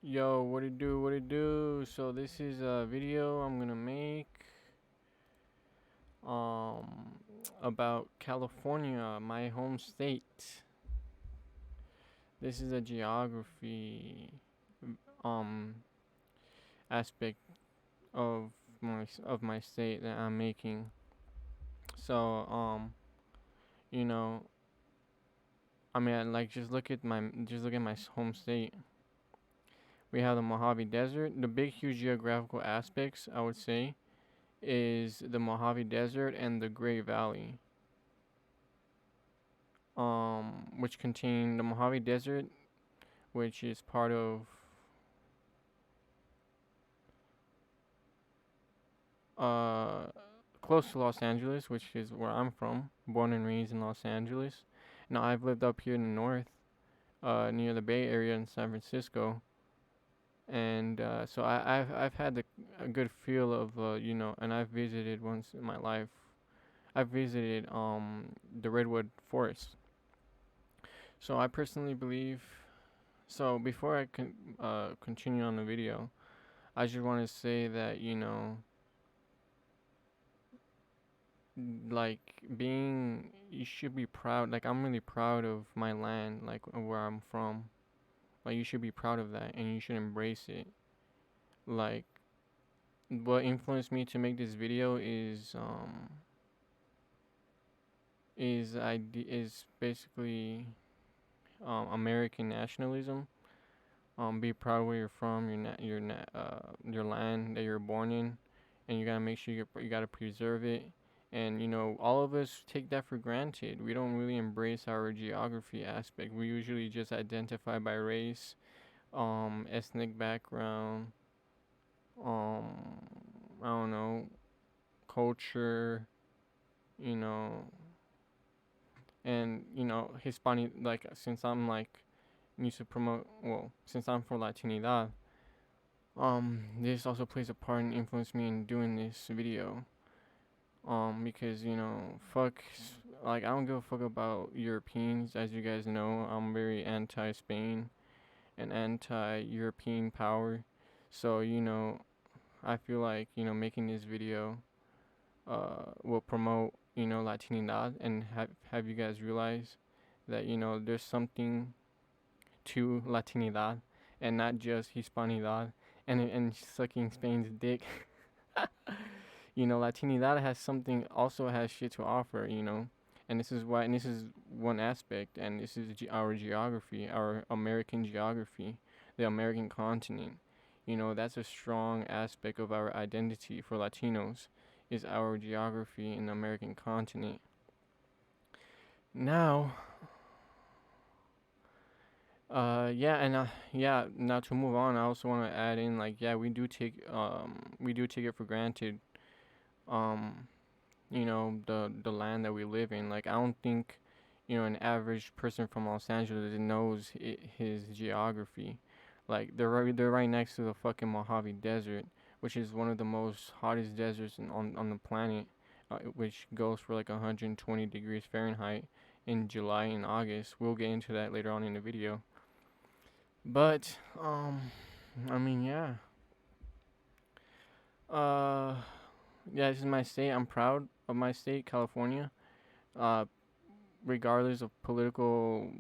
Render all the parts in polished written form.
Yo, what it do? So this is a video I'm gonna make um about California, my home state. This is a geography um aspect of my state that I'm making. So you know, like just look at my home state. We have the Mojave Desert. The big huge geographical aspects I would say is the Mojave Desert and the Great Valley, which contain the Mojave Desert, which is part of uh, close to Los Angeles, which is where I'm from, born and raised in Los Angeles. Now I've lived up here in the north, near the Bay Area in San Francisco, and so I've had a good feel of and I've visited once in my life. I've visited the redwood forest. So I personally believe. So before I can continue on the video, I just want to say that like being you should be proud. Like I'm really proud of my land, like where I'm from. Like you should be proud of that, and you should embrace it. Like what influenced me to make this video is basically American nationalism. Be proud where you're from, your land that you're born in, and you gotta make sure you gotta preserve it. And all of us take that for granted. We don't really embrace our geography aspect. We usually just identify by race, ethnic background, um, I don't know, culture, you know, and Hispanic. Like since I'm like used to promote, well, since I'm for Latinidad, this also plays a part and influenced me in doing this video. Because fuck, like I don't give a fuck about Europeans. As you guys know, I'm very anti-Spain and anti-European power. So I feel like making this video will promote Latinidad, and have you guys realize that there's something to Latinidad and not just Hispanidad and sucking Spain's dick. Latinidad has something, also has shit to offer, and this is one aspect, and this is our geography, our American geography, the American continent. That's a strong aspect of our identity for Latinos, is our geography in the American continent. Now, yeah. Now to move on, I also want to add in like, yeah, we do take it for granted. Um, the land that we live in. Like I don't think an average person from Los Angeles knows his geography. Like they're right next to the fucking Mojave Desert, which is one of the most hottest deserts on the planet, which goes for like 120 degrees Fahrenheit in July and August. We'll get into that later on in the video. But I mean, uh yeah, this is my state. I'm proud of my state, California. Uh, Regardless of political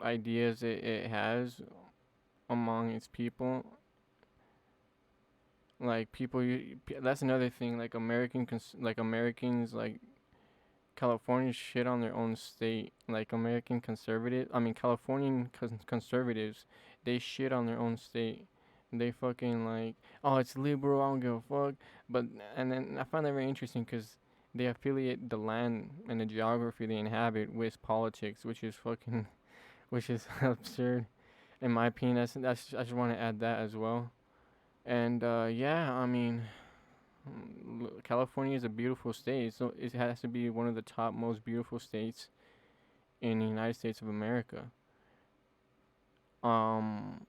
ideas it has among its people, like that's another thing. Like Americans, like California shit on their own state. Like Californian conservatives, they shit on their own state. They fucking like, oh, it's liberal, I don't give a fuck. But and then I find that very interesting because they affiliate the land and the geography they inhabit with politics, which is fucking, which is absurd, in my opinion. That's I just want to add that as well. And yeah, I mean, California is a beautiful state, so it has to be one of the top most beautiful states in the United States of America. Um,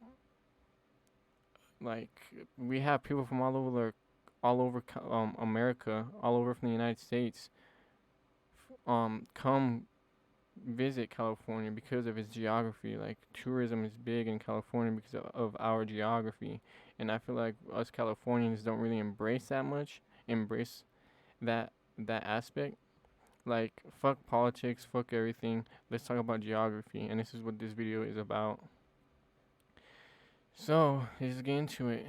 like we have people from all over America, all over from the United States, come visit California because of its geography. Like tourism is big in California because of our geography, and I feel like us Californians don't really embrace that that aspect. Like fuck politics, fuck everything. Let's talk about geography, and this is what this video is about. So let's get into it.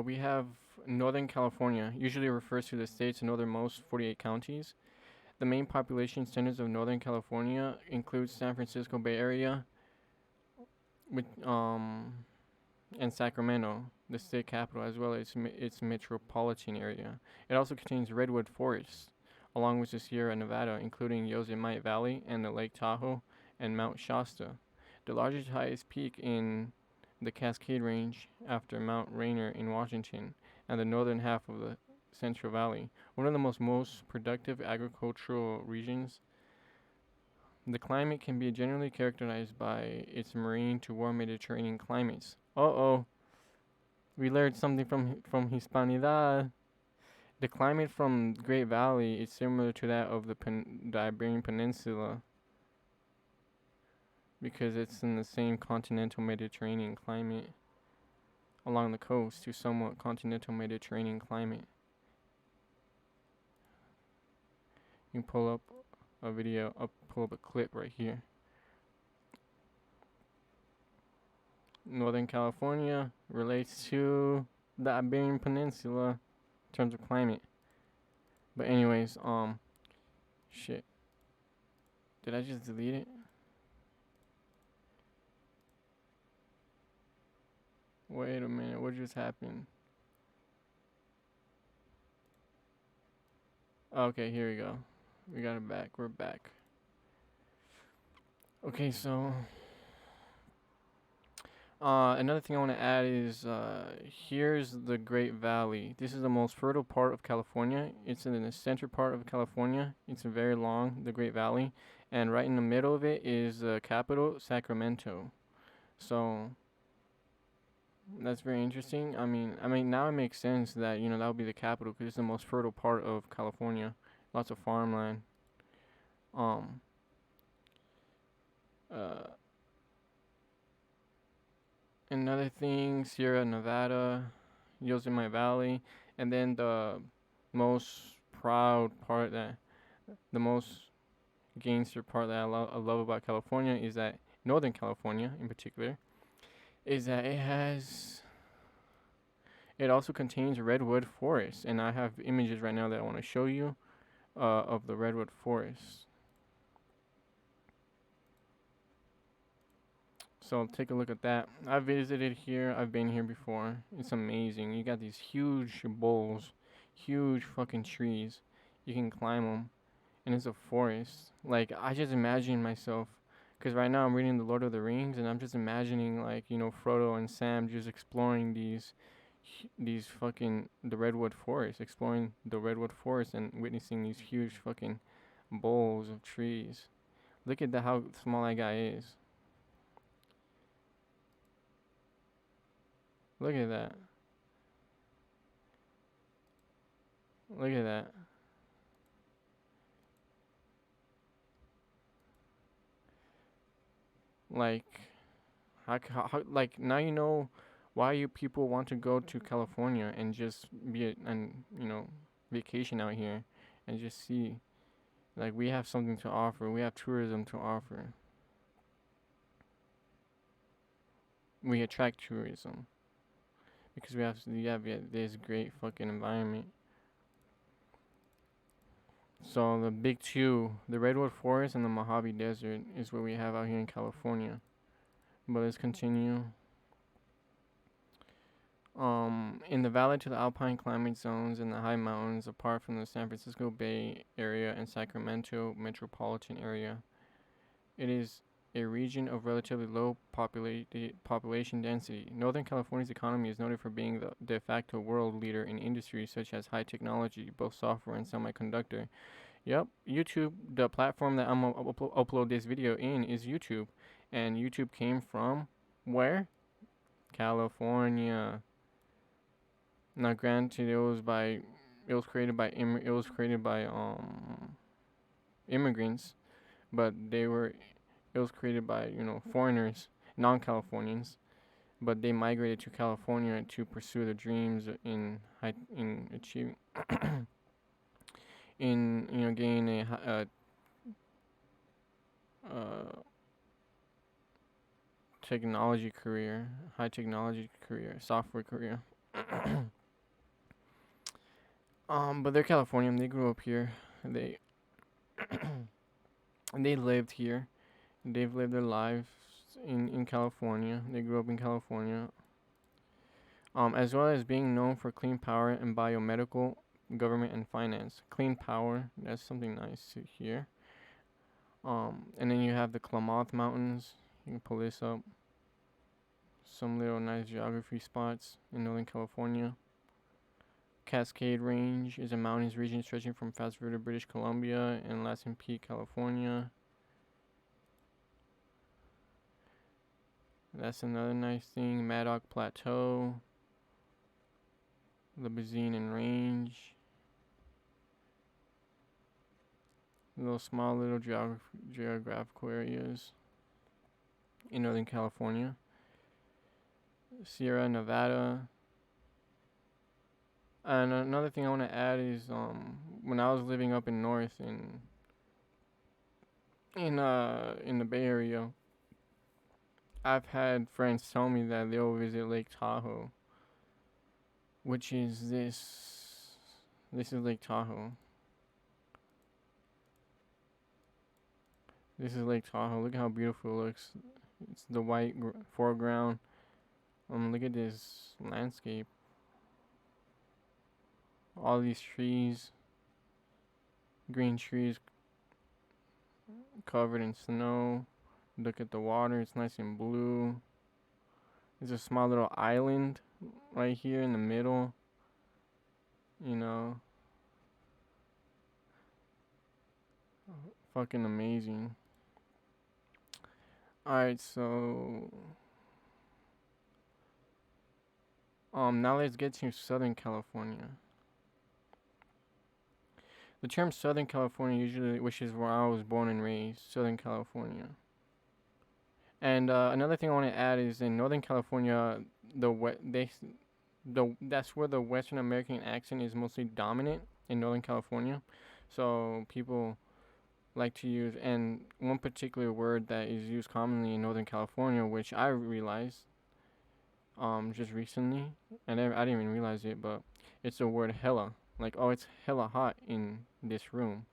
We have Northern California, usually refers to the state's northernmost 48 counties. The main population centers of Northern California include San Francisco Bay Area, with and Sacramento, the state capital, as well as its metropolitan area. It also contains redwood forests, along with the Sierra Nevada, including Yosemite Valley and the Lake Tahoe and Mount Shasta. The largest highest peak in the Cascade Range after Mount Rainier in Washington and the northern half of the Central Valley, one of the most productive agricultural regions. The climate can be generally characterized by its marine to warm Mediterranean climates. Oh, we learned something from Hispanidad. The climate from Great Valley is similar to that of the Iberian Peninsula because it's in the same continental Mediterranean climate along the coast to somewhat continental Mediterranean climate. You can pull up a video, pull up a clip right here. Northern California relates to the Iberian Peninsula in terms of climate. But anyways, shit. Did I just delete it? Wait a minute, what just happened? Okay, here we go. We got it back. We're back. Okay, so another thing I want to add is here's the Great Valley. This is the most fertile part of California. It's in the center part of California. It's very long, the Great Valley, and right in the middle of it is the capital, Sacramento. So that's very interesting. I mean, now it makes sense that that would be the capital because it's the most fertile part of California. Lots of farmland. Um. Uh. Another thing, Sierra Nevada, Yosemite Valley, and then the most proud part that the most gangster part that I love about California is that Northern California in particular is that it also contains redwood forests, and I have images right now that I want to show you of the redwood forest. So take a look at that. I visited here. I've been here before. It's amazing. You got these huge boles, huge fucking trees. You can climb them, and it's a forest. Like I just imagine myself, because right now I'm reading The Lord of the Rings, and I'm just imagining like Frodo and Sam just exploring these fucking the redwood forest, exploring the redwood forest, and witnessing these huge fucking boles of trees. Look at how small that guy is. Look at that. Look at that. Like, like now you know why you people want to go to California and just vacation out here and just see. Like we have something to offer. We have tourism to offer. We attract tourism because we have this great fucking environment. So the big two, the redwood forest and the Mojave Desert, is what we have out here in California. But let's continue. In the valley to the alpine climate zones in the high mountains, apart from the San Francisco Bay Area and Sacramento metropolitan area, it is a region of relatively low population density. Northern California's economy is noted for being the de facto world leader in industries such as high technology, both software and semiconductor. Yep, YouTube, the platform that I'm gonna upload this video in is YouTube. And YouTube came from where? California. Now, granted, it was created by immigrants, but it was created by foreigners, non-Californians, but they migrated to California to pursue their dreams in achieving in gaining uh, technology career, high technology career, software career. But they're Californian. They grew up here. They they lived here. They've lived their lives in California. They grew up in California. As well as being known for clean power and biomedical, government and finance. Clean power. That's something nice to hear. And then you have the Klamath Mountains. You can pull this up. Some little nice geography spots in Northern California. Cascade Range is a mountainous region stretching from Fast River, British Columbia, and Lassen Peak, California. That's another nice thing. Maddock Plateau, the Bazine Range. Small little geographical areas in Northern California. Sierra Nevada. And another thing I want to add is when I was living up in North in the Bay Area, I've had friends tell me that they'll visit Lake Tahoe, which is this. This is Lake Tahoe. This is Lake Tahoe. Look how beautiful it looks. It's the white foreground. Look at this landscape. All these trees, green trees covered in snow. Look at the water. It's nice and blue. There's a small little island right here in the middle. Fucking amazing. Alright, so now let's get to Southern California. The term Southern California usually, which is where I was born and raised, Southern California. And another thing I want to add is in Northern California, that's where the Western American accent is mostly dominant in Northern California. So people like to use, and one particular word that is used commonly in Northern California, which I realized just recently, and I didn't even realize it, but it's the word hella. Like, oh, it's hella hot in this room.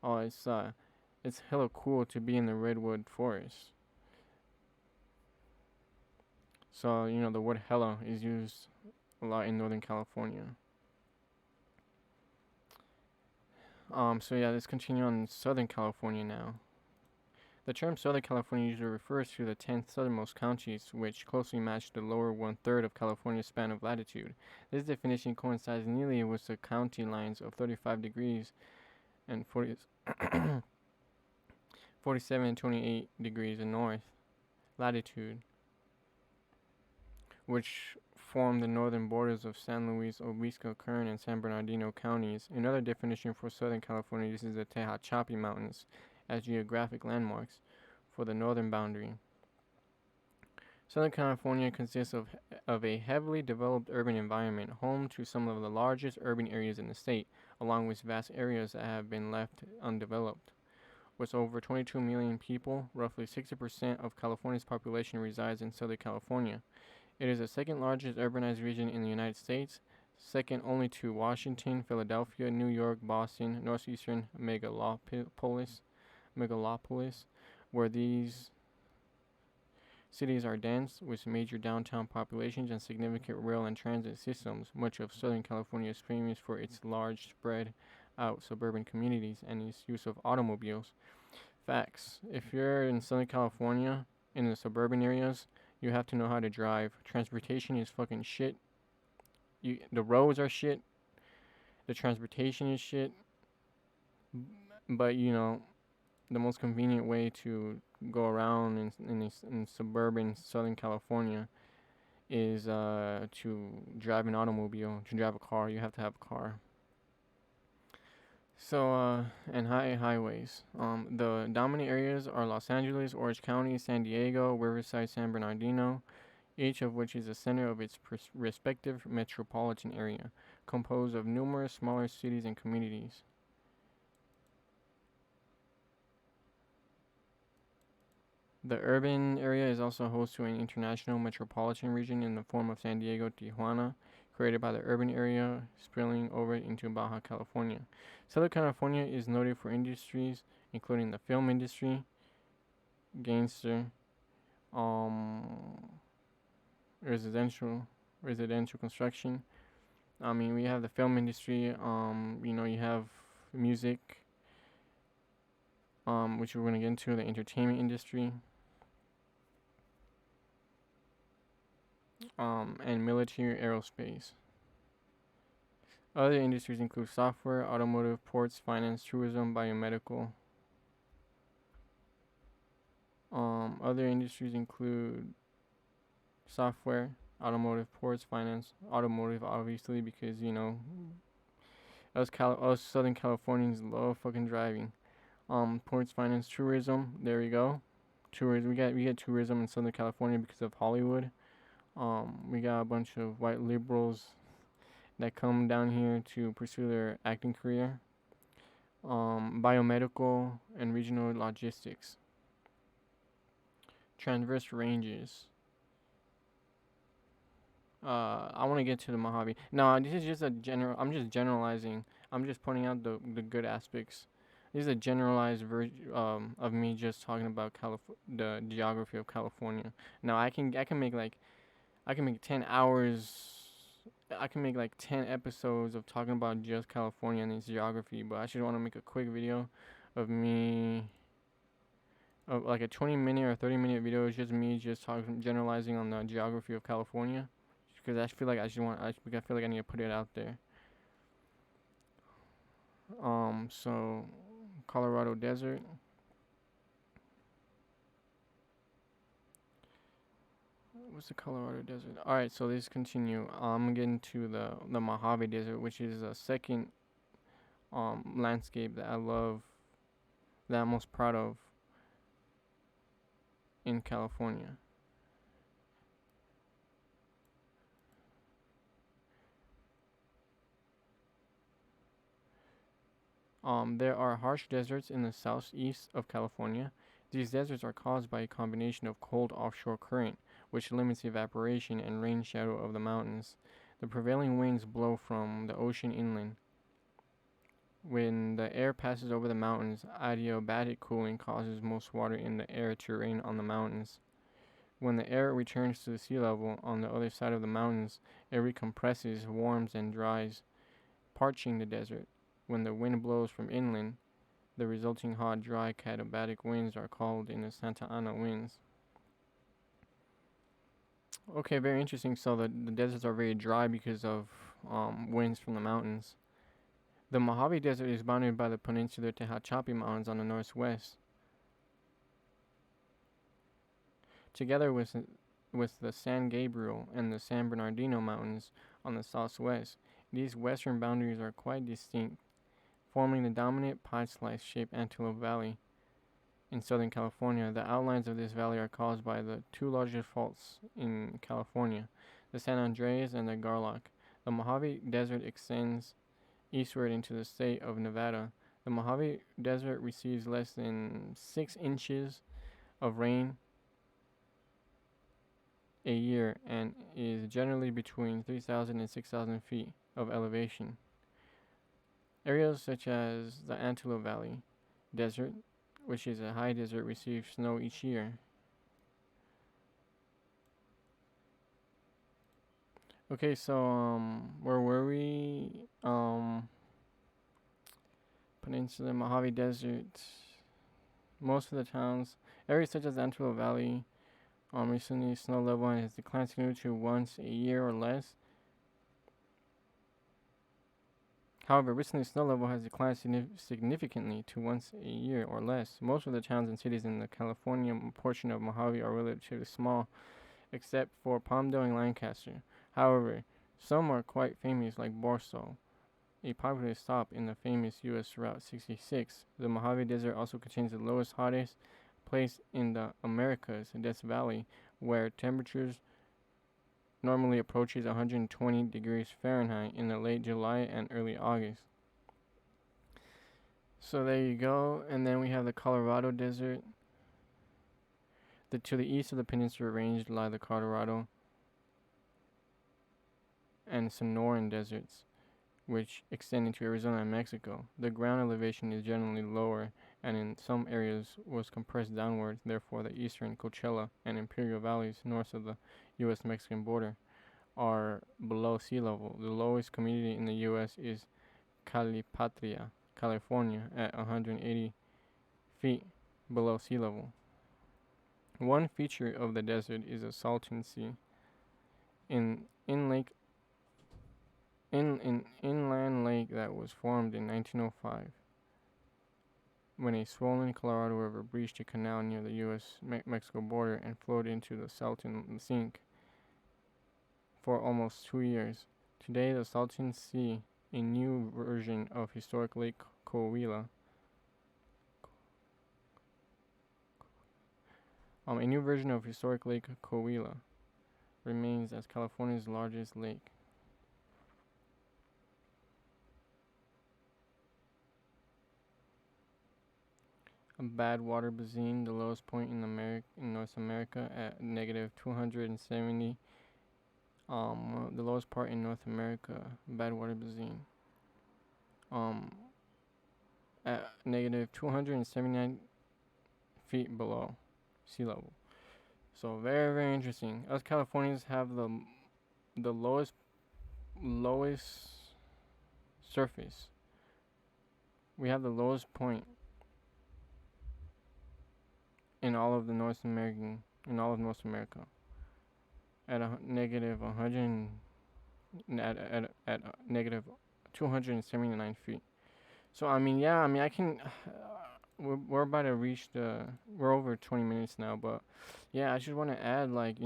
Oh, it's hella cool to be in the redwood forest. So, the word hella is used a lot in Northern California. So yeah, let's continue on Southern California now. The term Southern California usually refers to the 10 southernmost counties, which closely match the lower one-third of California's span of latitude. This definition coincides nearly with the county lines of 35 degrees and 47 and 28 degrees in north latitude, which form the northern borders of San Luis Obispo, Kern, and San Bernardino counties. Another definition for Southern California uses the Tehachapi Mountains as geographic landmarks for the northern boundary. Southern California consists of a heavily developed urban environment, home to some of the largest urban areas in the state, along with vast areas that have been left undeveloped. With over 22 million people, roughly 60% of California's population resides in Southern California. It is the second largest urbanized region in the United States, second only to Washington, Philadelphia, New York, Boston, northeastern megalopolis, where these cities are dense, with major downtown populations and significant rail and transit systems. Much of Southern California is famous for its large spread out suburban communities and its use of automobiles. Facts. If you're in Southern California, in the suburban areas, you have to know how to drive. Transportation is fucking shit. The roads are shit. The transportation is shit. But, the most convenient way to go around in suburban Southern California is to drive an automobile. To drive a car, you have to have a car. And highways. The dominant areas are Los Angeles, Orange County, San Diego, Riverside, San Bernardino, each of which is the center of its respective metropolitan area, composed of numerous smaller cities and communities. The urban area is also host to an international metropolitan region in the form of San Diego, Tijuana, created by the urban area spilling over into Baja California. Southern California is noted for industries including the film industry, gangster, um, residential residential construction. I mean, we have the film industry. You have music, which we're gonna get into the entertainment industry, and military aerospace. Other industries include software, automotive, ports, finance, tourism, biomedical. Other industries include software, automotive, ports, finance, automotive, obviously, because us Southern Californians love fucking driving. Ports, finance, tourism. There we go. Tourism. We get tourism in Southern California because of Hollywood. We got a bunch of white liberals that come down here to pursue their acting career. Biomedical and regional logistics. Transverse ranges. I want to get to the Mojave. No, this is just a general. I'm just generalizing. I'm just pointing out the good aspects. This is a generalized version of me just talking about the geography of California. Now I can make 10 hours. I can make like 10 episodes of talking about just California and its geography, but I should want to make a quick video of me, of like a 20-minute or 30-minute video. It's just me just talking, generalizing on the geography of California, because I feel like I feel like I need to put it out there. So Colorado Desert. What's the Colorado Desert? All right, so let's continue. I'm getting to the Mojave Desert, which is a second landscape that I love, that I'm most proud of in California. There are harsh deserts in the southeast of California. These deserts are caused by a combination of cold offshore current, which limits evaporation and rain shadow of the mountains. The prevailing winds blow from the ocean inland. When the air passes over the mountains, adiabatic cooling causes most water in the air to rain on the mountains. When the air returns to the sea level on the other side of the mountains, it recompresses, warms, and dries, parching the desert. When the wind blows from inland, the resulting hot, dry, katabatic winds are called in the Santa Ana winds. Okay, very interesting. So the deserts are very dry because of winds from the mountains. The Mojave Desert is bounded by the peninsular Tehachapi Mountains on the northwest, together with the San Gabriel and the San Bernardino Mountains on the southwest. These western boundaries are quite distinct, forming the dominant pie-slice-shaped Antelope Valley in Southern California. The outlines of this valley are caused by the two largest faults in California, the San Andreas and the Garlock. The Mojave Desert extends eastward into the state of Nevada. The Mojave Desert receives less than 6 inches of rain a year and is generally between 3,000 and 6,000 feet of elevation. Areas such as the Antelope Valley Desert, which is a high desert, receive snow each year. Okay, so where were we? Peninsula, Mojave Desert. Most of the towns, areas such as Antelope Valley, recently snow level has declined significantly to once a year or less. However, recently snow level has declined significantly to once a year or less. Most of the towns and cities in the California portion of Mojave are relatively small, except for Palmdale and Lancaster. However, some are quite famous, like Barstow a popular stop in the famous U.S. Route 66. The Mojave Desert also contains the lowest, hottest place in the Americas, Death Valley, where temperatures normally approaches 120 degrees Fahrenheit in the late July and early August. So there you go. And then we have the Colorado Desert. To the east of the peninsula range lie the Colorado and Sonoran deserts, which extend into Arizona and Mexico. The ground elevation is generally lower and in some areas was compressed downward. Therefore, the eastern Coachella and Imperial Valleys north of the U.S.-Mexican border are below sea level. The lowest community in the U.S. is Calipatria, California, at 180 feet below sea level. One feature of the desert is a salton sea. Inland lake that was formed in 1905 when a swollen Colorado River breached a canal near the U.S.-Mexico border and flowed into the Salton Sink for almost 2 years. Today, the Salton Sea, a new version of historic Lake Coahuila, remains as California's largest lake. A bad water basin, the lowest point in North America at negative 270. The lowest part in North America, bad water basin. At negative 279 feet below sea level. So very, very interesting. Us Californians have the lowest surface. We have the lowest point in all of North America, at a negative 100 at negative 279 feet. So I mean, yeah, I mean, I can. We're about to reach we're over 20 minutes now, but yeah, I just want to add, like,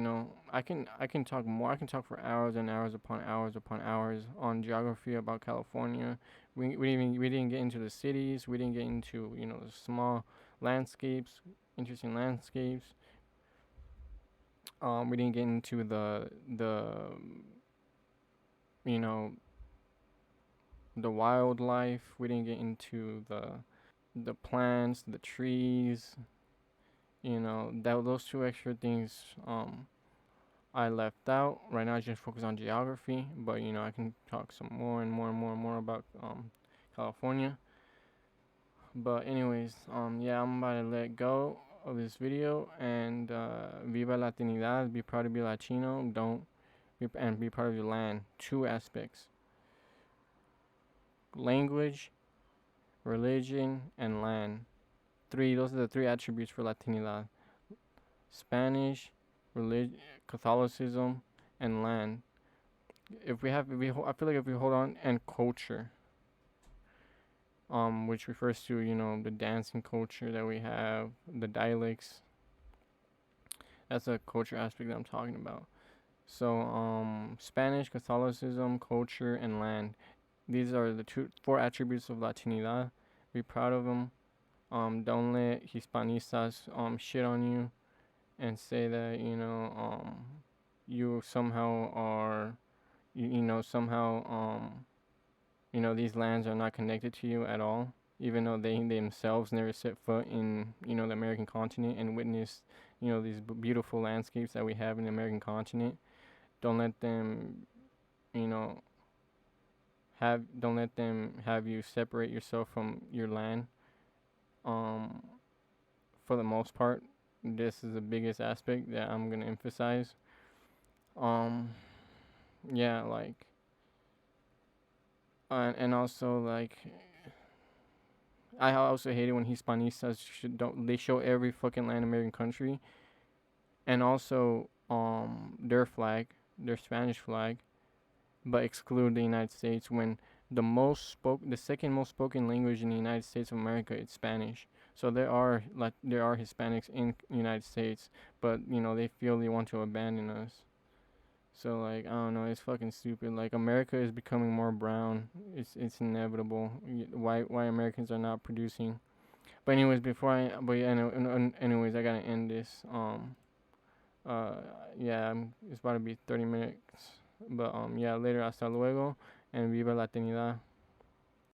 I can talk more. I can talk for hours and hours upon hours on geography about California. We didn't get into the cities. We didn't get into the small landscapes, interesting landscapes. We didn't get into the wildlife. We didn't get into the plants, the trees. Those two extra things I left out. Right now I just focus on geography, but I can talk some more and more about California. But anyways, yeah, I'm about to let go of this video, and Viva Latinidad, be proud to be Latino, and be proud of your land. 2 aspects: language, religion, and land. Those are the 3 attributes for Latinidad: Spanish, Catholicism, and land. I feel like if we hold on, and culture, which refers to the dancing culture that we have, the dialects. That's a culture aspect that I'm talking about. So Spanish, Catholicism, culture, and land. These are the 4 attributes of Latinidad. Be proud of them. Don't let Hispanistas shit on you and say that you somehow are these lands are not connected to you at all, even though they themselves never set foot in the American continent and witnessed these beautiful landscapes that we have in the American continent. Don't let them have you separate yourself from your land. For the most part, this is the biggest aspect that I'm gonna emphasize. Yeah, like, and also, like, I also hate it when Hispanistas they show every fucking Latin American country, and also their flag, their Spanish flag, but exclude the United States, when the second most spoken language in the United States of America is Spanish. So there are Hispanics in the United States, but they feel they want to abandon us. So like I don't know, it's fucking stupid. Like America is becoming more brown. It's inevitable. White Americans are not producing. But anyways, but yeah, anyways, I gotta end this. Uh, yeah, it's about to be 30 minutes. But yeah, later hasta luego and viva Latinidad.